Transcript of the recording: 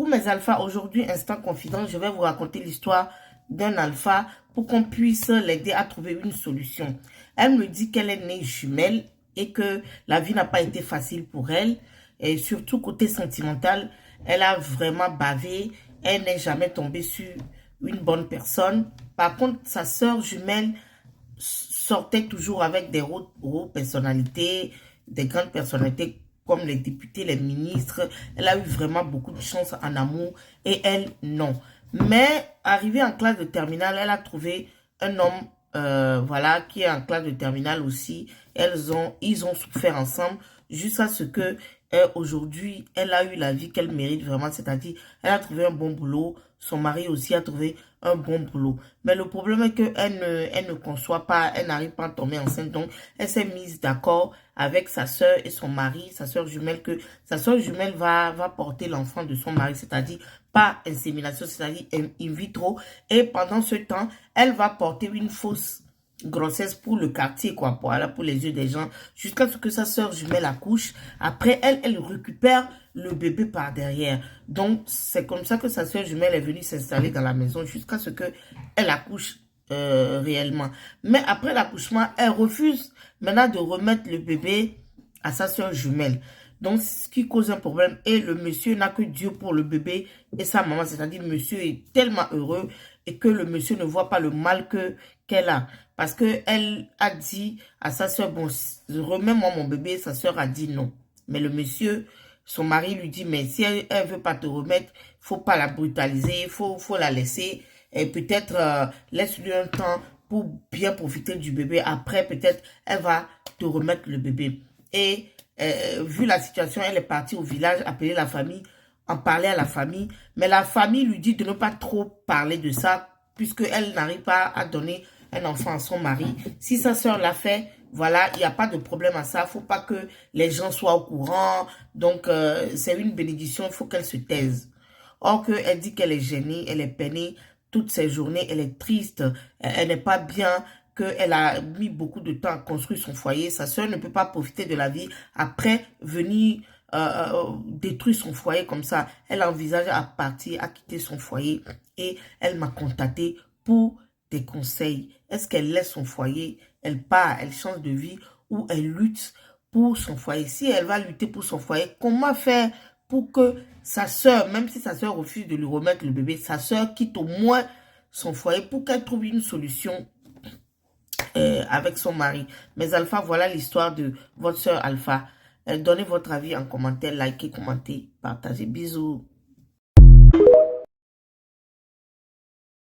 Coucou mes alphas, aujourd'hui, instant confident, je vais vous raconter l'histoire d'un alpha pour qu'on puisse l'aider à trouver une solution. Elle me dit qu'elle est née jumelle et que la vie n'a pas été facile pour elle. Et surtout côté sentimental, elle a vraiment bavé, elle n'est jamais tombée sur une bonne personne. Par contre, sa sœur jumelle sortait toujours avec des hautes personnalités, des grandes personnalités comme les députés, les ministres. Elle a eu vraiment beaucoup de chance en amour et elle, non. Mais arrivée en classe de terminale, elle a trouvé un homme, voilà, qui est en classe de terminale aussi. Ils ont souffert ensemble jusqu'à ce que aujourd'hui, elle a eu la vie qu'elle mérite vraiment, c'est-à-dire, elle a trouvé un bon boulot. Son mari aussi a trouvé un bon boulot. Mais le problème est qu'elle ne conçoit pas, elle n'arrive pas à tomber enceinte. Donc, elle s'est mise d'accord avec sa soeur et son mari, sa soeur jumelle, que sa soeur jumelle va porter l'enfant de son mari, c'est-à-dire pas insémination, c'est-à-dire in vitro. Et pendant ce temps, elle va porter une fausse grossesse pour le quartier, quoi, pour les yeux des gens, jusqu'à ce que sa soeur jumelle accouche. Après, elle récupère le bébé par derrière. Donc, c'est comme ça que sa soeur jumelle est venue s'installer dans la maison jusqu'à ce que elle accouche réellement. Mais après l'accouchement, elle refuse maintenant de remettre le bébé à sa soeur jumelle. Donc, ce qui cause un problème. Et le monsieur n'a que Dieu pour le bébé et sa maman. C'est-à-dire, monsieur est tellement heureux et que le monsieur ne voit pas le mal qu'elle a. Parce qu'elle a dit à sa soeur, bon, remets-moi mon bébé. Sa soeur a dit non. Mais le monsieur, son mari lui dit, mais si elle ne veut pas te remettre, faut pas la brutaliser, faut la laisser. Et peut-être laisse-lui un temps pour bien profiter du bébé. Après, peut-être, elle va te remettre le bébé. Et vu la situation, elle est partie au village, appeler la famille, en parler à la famille. Mais la famille lui dit de ne pas trop parler de ça, puisqu'elle n'arrive pas à donner un enfant à son mari. Si sa soeur l'a fait, voilà, il n'y a pas de problème à ça. Il ne faut pas que les gens soient au courant. Donc, c'est une bénédiction, il faut qu'elle se taise. Or qu'elle dit qu'elle est gênée, elle est peinée. Toutes ces journées, elle est triste, elle n'est pas bien, qu'elle a mis beaucoup de temps à construire son foyer. Sa soeur ne peut pas profiter de la vie après venir détruire son foyer comme ça. Elle envisage à partir, à quitter son foyer et elle m'a contacté pour des conseils. Est-ce qu'elle laisse son foyer, elle part, elle change de vie ou elle lutte pour son foyer? Si elle va lutter pour son foyer, comment faire pour que sa soeur, même si sa soeur refuse de lui remettre le bébé, sa soeur quitte au moins son foyer pour qu'elle trouve une solution avec son mari. Mais Alpha, voilà l'histoire de votre soeur Alpha. Donnez votre avis en commentaire, likez, commentez, partagez. Bisous.